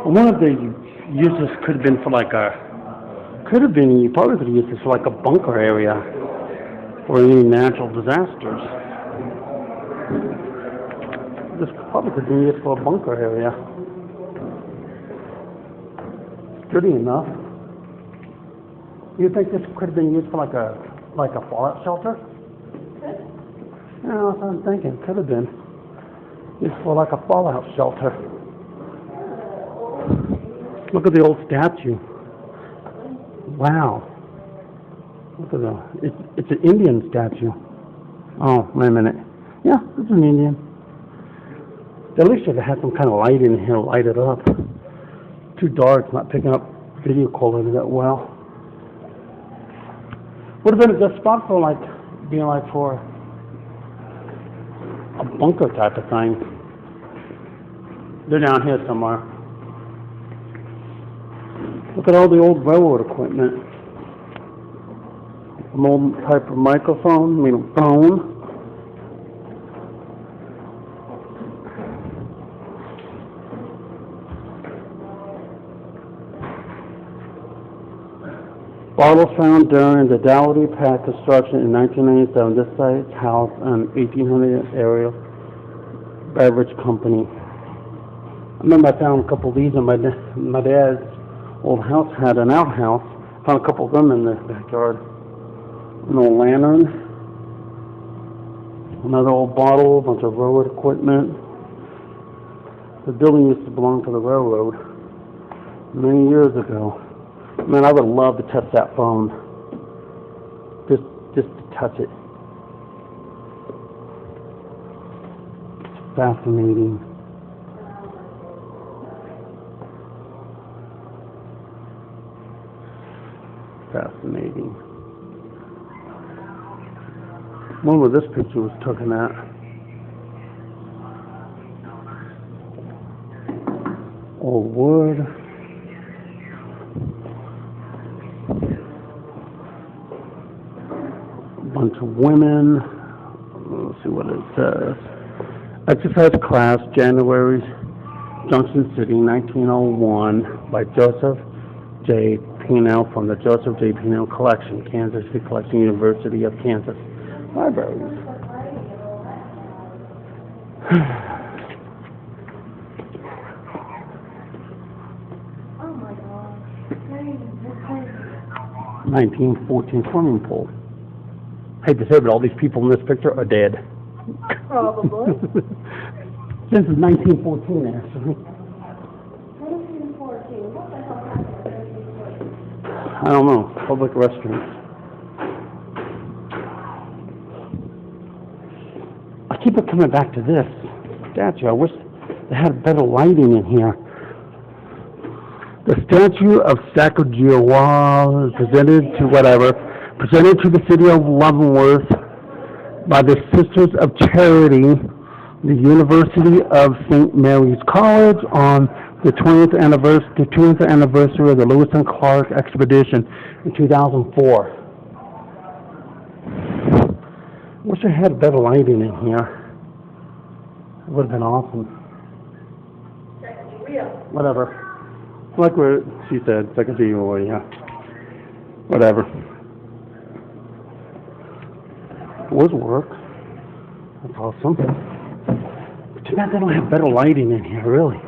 One of the uses could have been for like you probably could have used this for like a bunker area for any natural disasters. This probably could have been used for a bunker area. Sturdy enough. You think this could have been used for like a fallout shelter? Yeah, that's what I'm thinking. Could have been used for like a fallout shelter. Look at the old statue. Wow. Look at it's an Indian statue. Oh, wait a minute. Yeah, it's an Indian. At least should have had some kind of light in here, light it up. Too dark, it's not picking up video quality that well. Would have been a good spot for like being like for a bunker type of thing. They're down here somewhere. Look at all the old railroad equipment. An old type of microphone, phone. Bottles found during the Dougherty Pack construction in 1997. This site housed an 1800 area beverage company. I remember I found a couple of these in my dad's old house had an outhouse. Found a couple of them in the backyard. An old lantern. Another old bottle, a bunch of railroad equipment. The building used to belong to the railroad many years ago. Man, I would love to touch that phone. Just to touch it. It's fascinating. Fascinating. When was this picture was taken at? Old wood. Bunch of women. Let's see what it says. Exercise class, January, Junction City, 1901, by Joseph J. Pino from the Joseph J. Pino Collection, Kansas City Collection, University of Kansas Libraries. Oh my God. 1914 swimming pool. Hate to say, but all these people in this picture are dead. Probably. Since 1914, actually. 1914. What the hell happened in 1914? I don't know. Public restrooms. I keep coming back to this statue. I wish they had better lighting in here. The statue of Sacagawea presented to the city of Leavenworth by the Sisters of Charity, the University of St. Mary's College, on the 20th anniversary of the Lewis and Clark expedition in 2004. Wish I had better lighting in here. It would have been awesome. Whatever. Like what she said, Sacagawea, yeah. Whatever. It was work. That's awesome. But too bad they don't have better lighting in here, really.